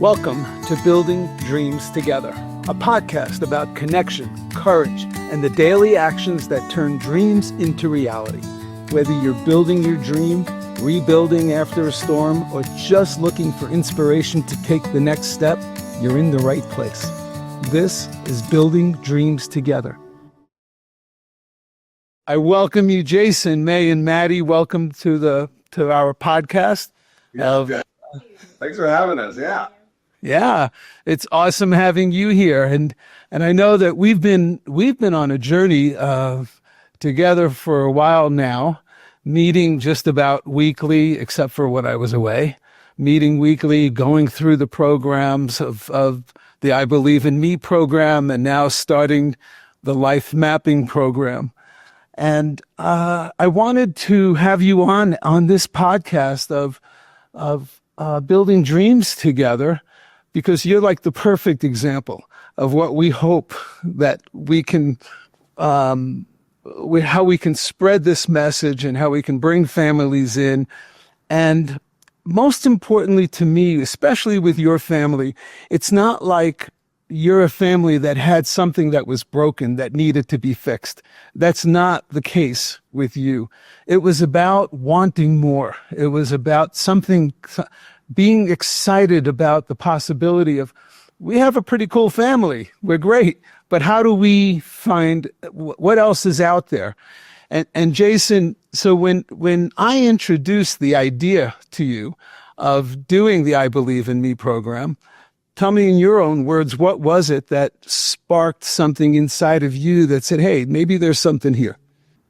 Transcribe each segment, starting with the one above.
Welcome to Building Dreams Together, a podcast about connection, courage, and the daily actions that turn dreams into reality. Whether you're building your dream, rebuilding after a storm, or just looking for inspiration to take the next step, you're in the right place. This is Building Dreams Together. I welcome you, Jason, May, and Maddie. Welcome to our podcast. Thanks for having us. Yeah, it's awesome having you here, and I know that we've been on a journey together for a while now, meeting just about weekly, except for when I was away, meeting weekly, going through the programs of the I Believe in Me program, and now starting the life mapping program. And I wanted to have you on this podcast of building dreams together, because you're like the perfect example of what we hope that we can, how we can spread this message and how we can bring families in. And most importantly to me, especially with your family, it's not like you're a family that had something that was broken that needed to be fixed. That's not the case with you. It was about wanting more. It was about being excited about the possibility of, we have a pretty cool family. We're great. But how do we find what else is out there? And Jason, so when I introduced the idea to you of doing the I Believe in Me program, tell me in your own words, what was it that sparked something inside of you that said, hey, maybe there's something here?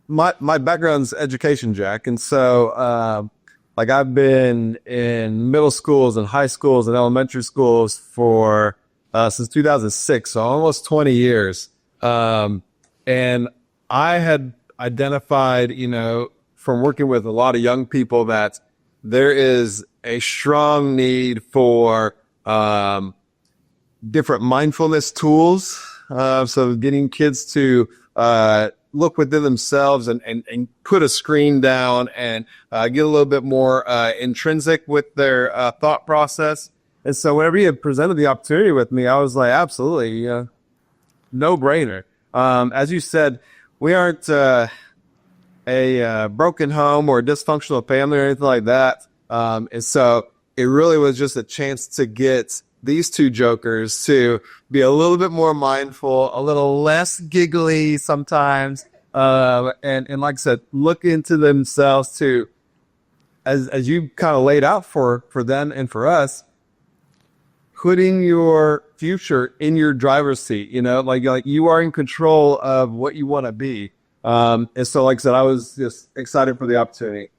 My background's education, Jack. And so, I've been in middle schools and high schools and elementary schools for, since 2006, so almost 20 years. And I had identified, from working with a lot of young people, that there is a strong need for, different mindfulness tools. So getting kids to, look within themselves and put a screen down and get a little bit more intrinsic with their thought process. And so whenever you had presented the opportunity with me, I was like, absolutely, no brainer. As you said, we aren't a broken home or a dysfunctional family or anything like that. And so it really was just a chance to get these two jokers to be a little bit more mindful, a little less giggly sometimes, and like I said, look into themselves to, as you kind of laid out for them and for us, putting your future in your driver's seat. Like you are in control of what you want to be. And so, like I said, I was just excited for the opportunity.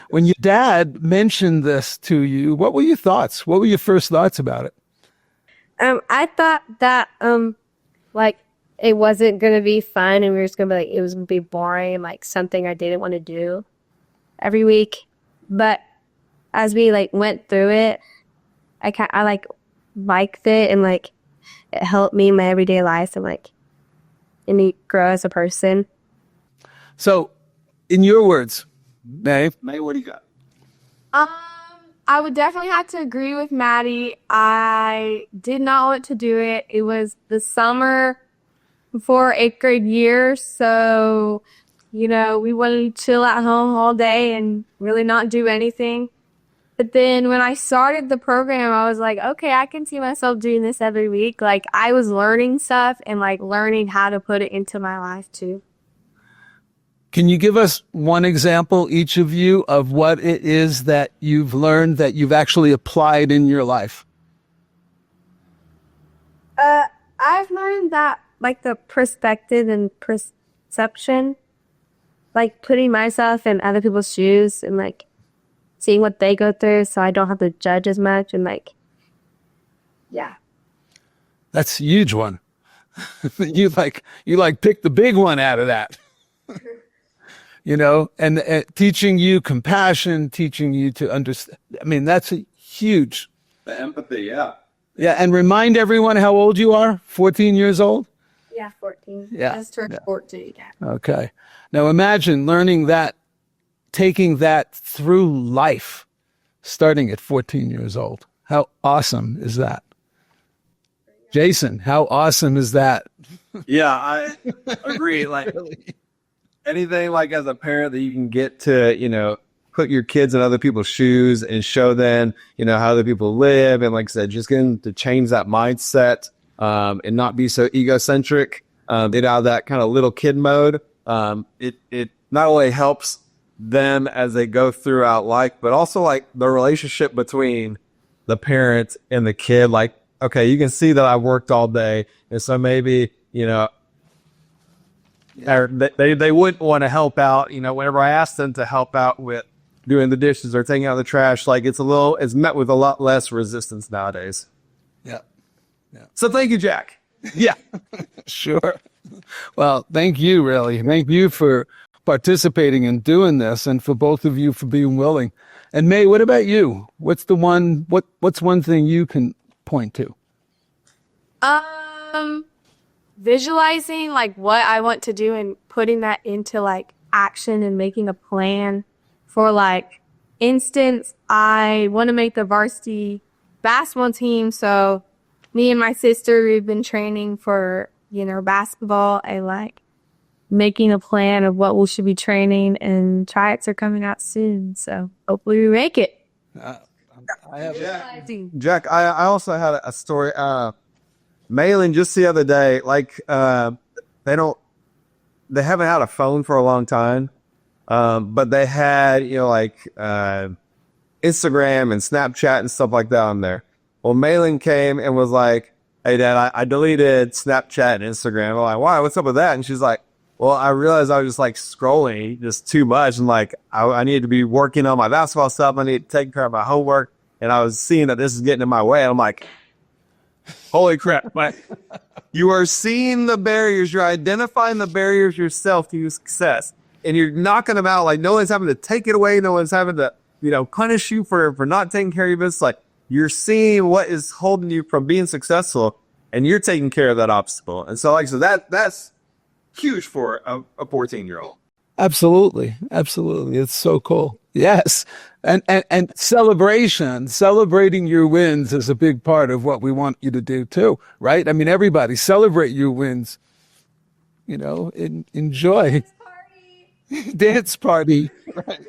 When your dad mentioned this to you, what were your thoughts? What were your first thoughts about it? I thought that, it wasn't going to be fun, and we were just going to be it was going to be boring, and something I didn't want to do every week. But as we went through it, I liked it, and it helped me in my everyday life, and me grow as a person. So, in your words, May, what do you got? I would definitely have to agree with Maddie. I did not want to do it. It was the summer before 8th grade year, so, we wanted to chill at home all day and really not do anything. But then when I started the program, I was like, okay, I can see myself doing this every week. I was learning stuff and, learning how to put it into my life, too. Can you give us one example, each of you, of what it is that you've learned that you've actually applied in your life? I've learned that, the perspective and perception, putting myself in other people's shoes and, seeing what they go through so I don't have to judge as much and, yeah. That's a huge one. You picked the big one out of that. And teaching you compassion, teaching you to understand. I mean, that's a huge. The empathy, yeah. Yeah, and remind everyone how old you are. 14 years old? Yeah, 14. Yeah. Just turned 14. Okay. Now imagine learning that, taking that through life, starting at 14 years old. How awesome is that? Jason, how awesome is that? Yeah, I agree. Like anything like as a parent that you can get to, put your kids in other people's shoes and show them, how other people live. And like I said, just getting to change that mindset and not be so egocentric, get out of that kind of little kid mode. It not only helps them as they go throughout life, but also like the relationship between the parent and the kid. Like, okay, you can see that I worked all day. And so maybe, or they wouldn't want to help out, whenever I ask them to help out with doing the dishes or taking out the trash, like it's met with a lot less resistance nowadays. Yeah. So thank you, Jack. Yeah, sure. Well, thank you, really. Thank you for participating in doing this, and for both of you for being willing. And May, what about you? What's one thing you can point to? Visualizing like what I want to do and putting that into like action and making a plan. For like instance, I want to make the varsity basketball team. So me and my sister, we've been training for, basketball and like making a plan of what we should be training, and tryouts are coming out soon. So hopefully we make it. Jack, I also had a story. Malin just the other day, like they haven't had a phone for a long time. But they had, Instagram and Snapchat and stuff like that on there. Well, Malin came and was like, "Hey, Dad, I deleted Snapchat and Instagram." I'm like, "Why? What's up with that?" And she's like, "Well, I realized I was just like scrolling just too much, and like I needed to be working on my basketball stuff. I need to take care of my homework, and I was seeing that this is getting in my way." And I'm like, "Holy crap!" You are seeing the barriers. You're identifying the barriers yourself to success. And you're knocking them out. Like no one's having to take it away. No one's having to, punish you for not taking care of your business. Like you're seeing what is holding you from being successful, and you're taking care of that obstacle. And so, that's huge for a 14-year-old. Absolutely. It's so cool. Yes. And celebrating your wins is a big part of what we want you to do too, right? I mean, everybody celebrate your wins, enjoy. Dance party. Right.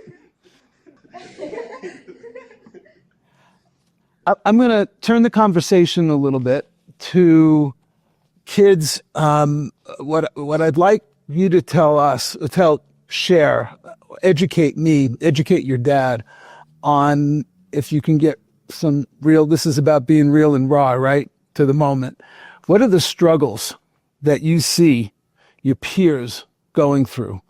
I'm going to turn the conversation a little bit to kids. What I'd like you to share, educate your dad on, if you can get some real, this is about being real and raw, right? To the moment. What are the struggles that you see your peers going through?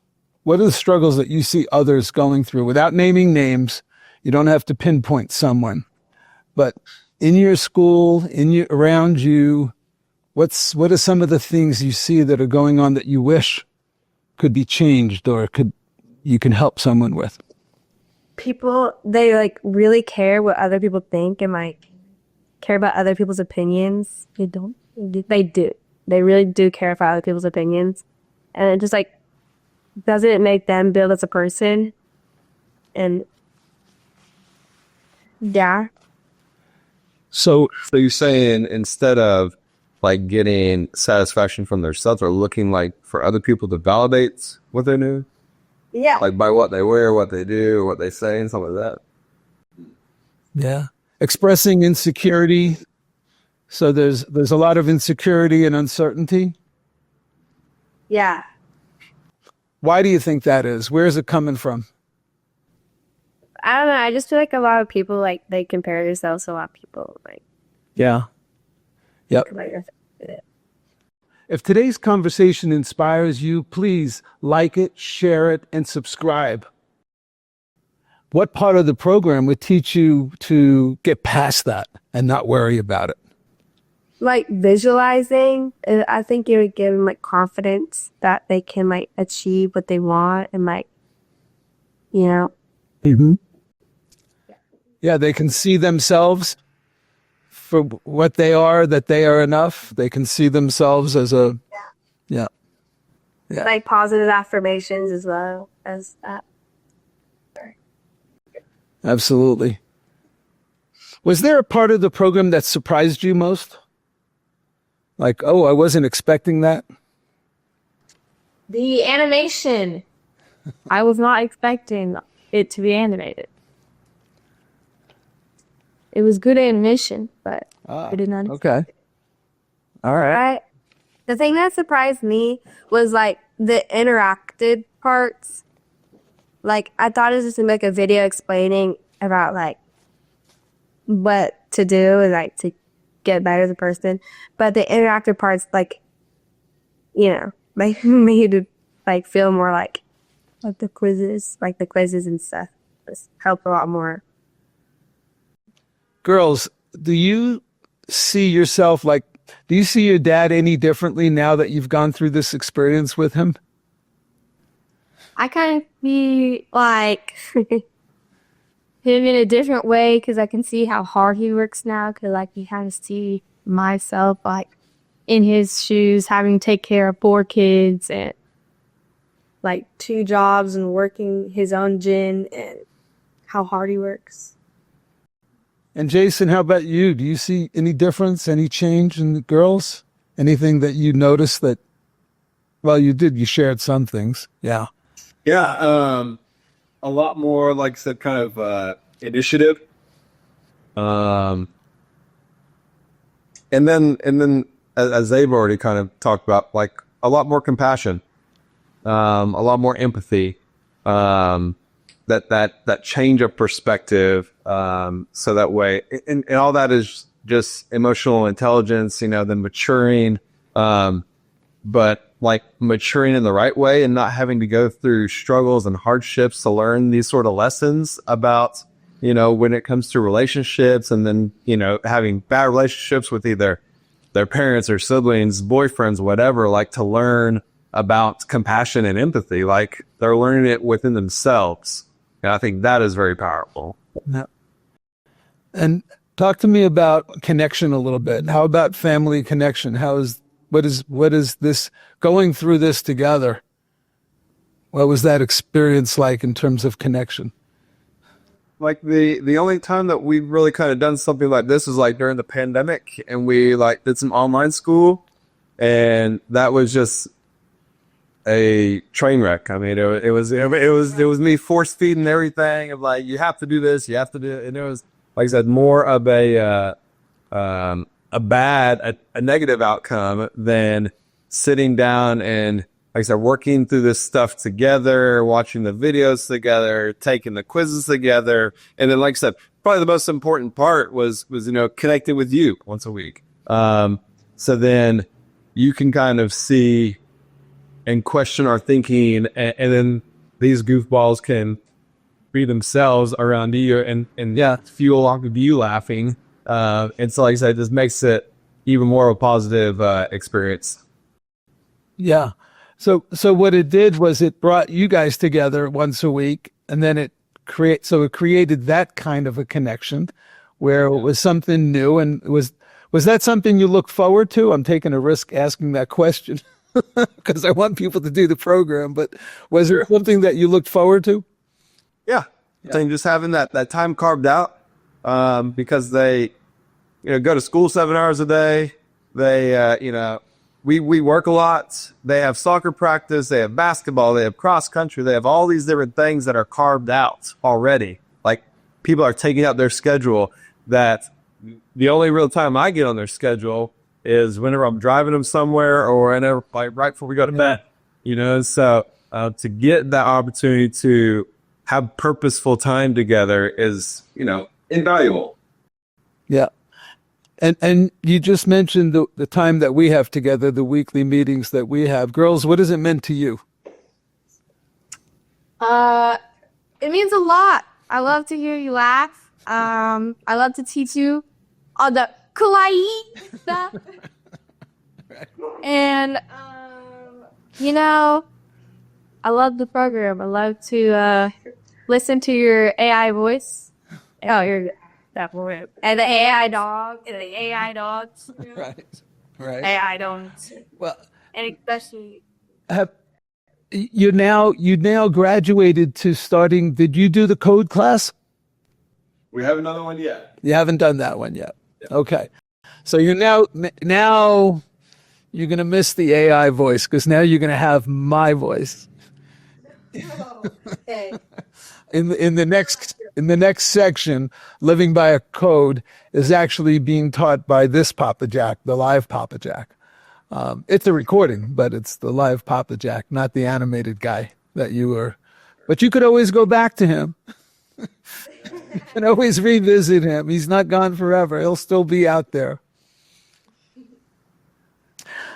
What are the struggles that you see others going through? Without naming names, you don't have to pinpoint someone. But in your school, around you, what are some of the things you see that are going on that you wish could be changed or you can help someone with? People, they like really care what other people think and like care about other people's opinions. They do. They really do care about other people's opinions. And it just like, doesn't make them build as a person. And yeah. So you're saying instead of like getting satisfaction from themselves, or looking like for other people to validate what they do? Yeah. Like by what they wear, what they do, what they say, and stuff like that. Yeah. Expressing insecurity. So there's a lot of insecurity and uncertainty. Yeah. Why do you think that is? Where is it coming from? I don't know. I just feel like a lot of people, like, they compare themselves to a lot of people. Like, Yeah. Yep. If today's conversation inspires you, please like it, share it, and subscribe. What part of the program would teach you to get past that and not worry about it? like visualizing, I think it would give them like confidence that they can like achieve what they want and like, you know. Mm-hmm. Yeah, they can see themselves for what they are, that they are enough. They can see themselves as a, yeah. Like positive affirmations as well as that. Absolutely. Was there a part of the program that surprised you most? Like, oh, I wasn't expecting that. The animation. I was not expecting it to be animated. It was good animation, but I did not. Okay. All right. The thing that surprised me was like the interactive parts. Like I thought it was just like a video explaining about like what to do and like to get better as a person. But the interactive parts, like, you know, like made you like feel more like the quizzes and stuff. Just help a lot more. Girls, do you see yourself like, do you see your dad any differently now that you've gone through this experience with him? I kind of be like him in a different way because I can see how hard he works now. Because like you kind of see myself like in his shoes, having to take care of 4 kids and like 2 jobs and working his own gym and how hard he works. And Jason, how about you? Do you see any difference, any change in the girls? Anything that you noticed that, well, you shared some things. Yeah. Yeah, a lot more, like I said, kind of initiative. And then as they've already kind of talked about, like a lot more compassion, a lot more empathy, that change of perspective, so that way, and all that is just emotional intelligence, then maturing, but like maturing in the right way and not having to go through struggles and hardships to learn these sort of lessons about, when it comes to relationships, and then, having bad relationships with either their parents or siblings, boyfriends, whatever, like to learn about compassion and empathy, like they're learning it within themselves. And I think that is very powerful. Yeah. And talk to me about connection a little bit. How about family connection? What is this going through this together? What was that experience like in terms of connection? Like the only time that we've really kind of done something like this is like during the pandemic, and we like did some online school, and that was just a train wreck. I mean, it was me force feeding everything of like, you have to do this, you have to do it. And it was, like I said, more of a negative outcome than sitting down and, like I said, working through this stuff together, watching the videos together, taking the quizzes together. And then, like I said, probably the most important part was connecting with you once a week. So then you can kind of see and question our thinking, and then these goofballs can be themselves around you and fuel off of you laughing. And so, like I said, it just makes it even more of a positive experience. Yeah. So what it did was it brought you guys together once a week, and then it created that kind of a connection where it was something new. And was that something you look forward to? I'm taking a risk asking that question because I want people to do the program, but was there something that you looked forward to? Yeah. I think just having that time carved out, because they, go to school 7 hours a day. They, we work a lot. They have soccer practice. They have basketball. They have cross country. They have all these different things that are carved out already. Like people are taking out their schedule that the only real time I get on their schedule is whenever I'm driving them somewhere or whenever, like right before we go to bed, so to get that opportunity to have purposeful time together is, invaluable. Yeah. And you just mentioned the time that we have together, the weekly meetings that we have. Girls, what has it meant to you? It means a lot. I love to hear you laugh. I love to teach you all the kawaii stuff. And, I love the program. I love to listen to your AI voice. Oh, you're that boy. And the AI dog. And the AI dogs. Right. AI dogs. Well, And especially... you now graduated to starting. Did you do the code class? We have another one yet. You haven't done that one yet. Okay. So you're now you're going to miss the AI voice because now you're going to have my voice. In the next section, living by a code is actually being taught by this Papa Jack, the live Papa Jack. It's a recording, but it's the live Papa Jack, not the animated guy that you were. But you could always go back to him. You can always revisit him. He's not gone forever. He'll still be out there.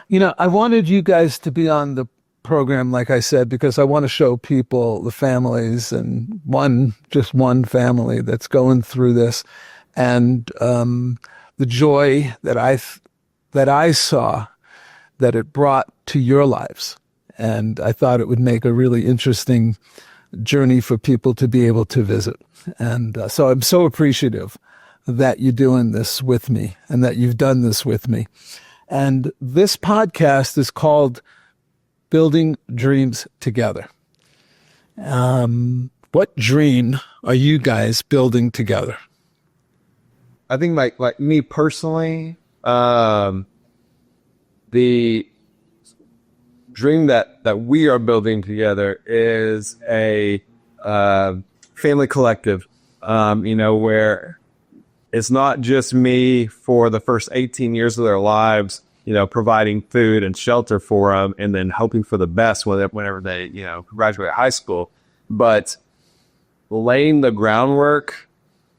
You know, I wanted you guys to be on the program, like I said, because I want to show people the families and just one family that's going through this, and the joy that I saw that it brought to your lives. And I thought it would make a really interesting journey for people to be able to visit. And so I'm so appreciative that you're doing this with me and that you've done this with me. And this podcast is called Building Dreams Together. What dream are you guys building together? I think like me personally, the dream that we are building together is a family collective, where it's not just me for the first 18 years of their lives, providing food and shelter for them and then hoping for the best whenever they, graduate high school, but laying the groundwork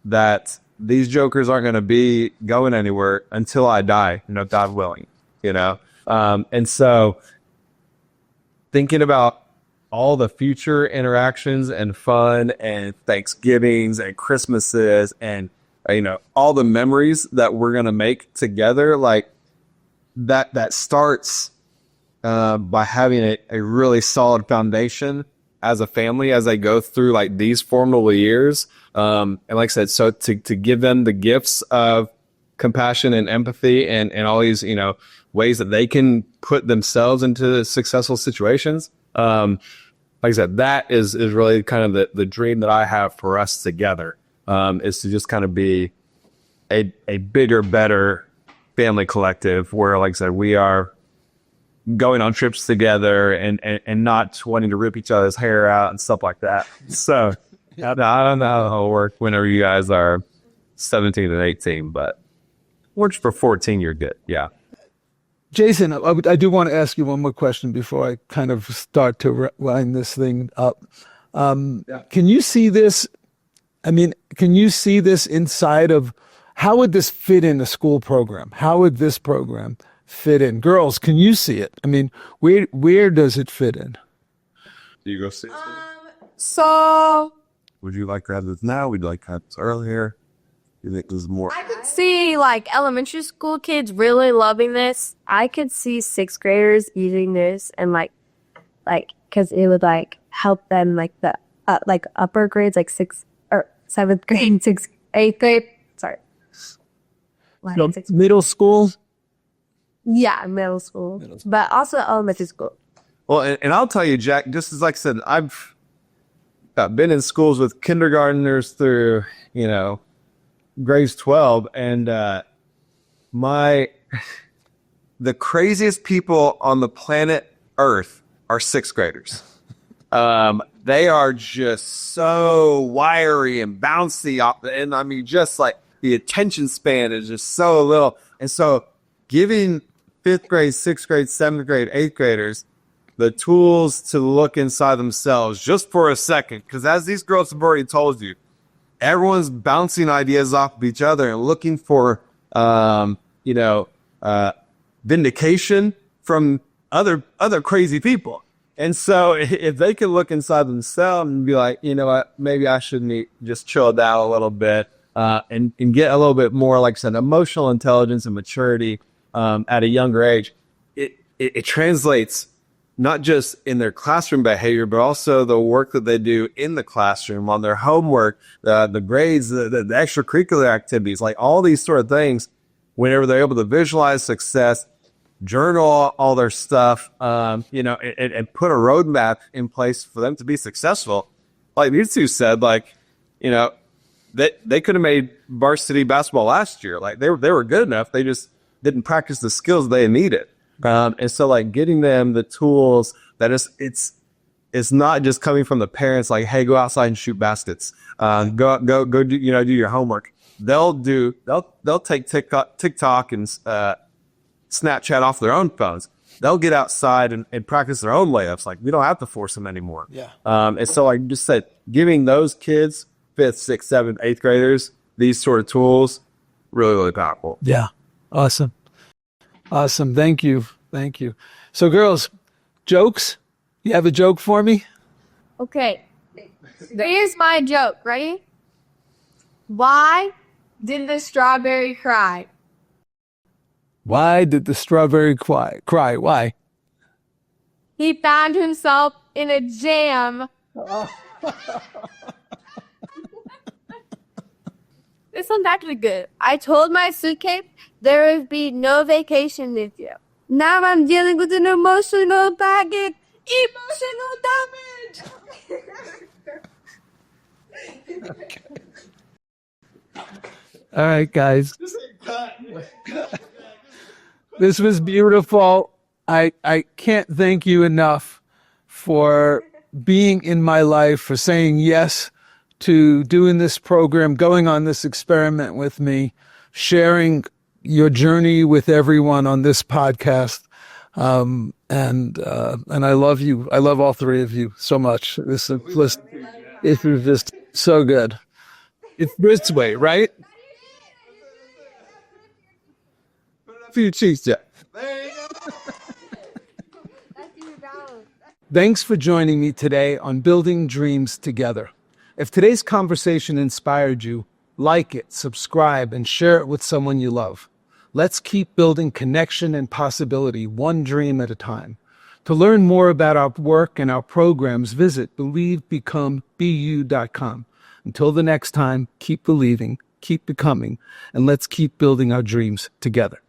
that these jokers aren't going to be going anywhere until I die, God willing, and so thinking about all the future interactions and fun and Thanksgivings and Christmases and, all the memories that we're going to make together, like that starts by having a really solid foundation as a family as they go through like these formative years. And like I said, so to give them the gifts of compassion and empathy and all these, ways that they can put themselves into successful situations. Like I said, that is really kind of the dream that I have for us together, is to just kind of be a bigger, better family collective where, like I said, we are going on trips together and not wanting to rip each other's hair out and stuff like that. So I don't know how it'll work whenever you guys are 17 and 18, but works for 14, you're good. Yeah. Jason, I do want to ask you one more question before I kind of start to wind this thing up. Can you see this? I mean, can you see this inside of, how would this fit in a school program? How would this program fit in? Girls, can you see it? I mean, where does it fit in? Do you go see it? So Would you like to have this now? Would you like to have this earlier? You think there's more? I could see like elementary school kids really loving this. I could see sixth graders using this and like, cause it would like help them like the like upper grades, like sixth or seventh grade, eighth grade. Sorry. Middle school? Yeah, middle school, but also elementary school. Well, and I'll tell you, Jack, just as like I said, I've been in schools with kindergartners through, grades 12, and the craziest people on the planet Earth are sixth graders. They are just so wiry and bouncy, and I mean, just like the attention span is just so little. And so giving fifth grade, sixth grade, seventh grade, eighth graders the tools to look inside themselves just for a second, because as these girls have already told you, everyone's bouncing ideas off of each other and looking for, vindication from other crazy people. And so if they can look inside themselves and be like, you know what, maybe I should just chill down a little bit, and get a little bit more, like I said, emotional intelligence and maturity at a younger age, it translates not just in their classroom behavior, but also the work that they do in the classroom, on their homework, the grades, the extracurricular activities, like all these sort of things. Whenever they're able to visualize success, journal all their stuff, and put a roadmap in place for them to be successful. Like these two said, they could have made varsity basketball last year. Like they were good enough. They just didn't practice the skills they needed. And so like getting them the tools that it's not just coming from the parents, like, hey, go outside and shoot baskets. Go do, do your homework. They'll take TikTok and Snapchat off their own phones. They'll get outside and practice their own layups. Like we don't have to force them anymore. Yeah. And so like just said, giving those kids 5th, 6th, 7th, 8th graders these sort of tools, really, really powerful. Yeah. Awesome. Awesome. Thank you. Thank you. So girls, jokes? You have a joke for me? Okay. Here's my joke. Ready? Why did the strawberry cry? Why did the strawberry cry? Why? He found himself in a jam. This one's actually good. I told my suitcase there would be no vacation this year. Now I'm dealing with an emotional baggage. Emotional damage. All right, guys. This was beautiful. I can't thank you enough for being in my life, for saying yes to doing this program, going on this experiment with me, sharing your journey with everyone on this podcast. And I love you. I love all three of you so much. This was just so good. It's this way, right? For your cheeks, yeah. Thanks for joining me today on Building Dreams Together. If today's conversation inspired you, like it, subscribe, and share it with someone you love. Let's keep building connection and possibility, one dream at a time. To learn more about our work and our programs, visit BelieveBecomeBU.com. Until the next time, keep believing, keep becoming, and let's keep building our dreams together.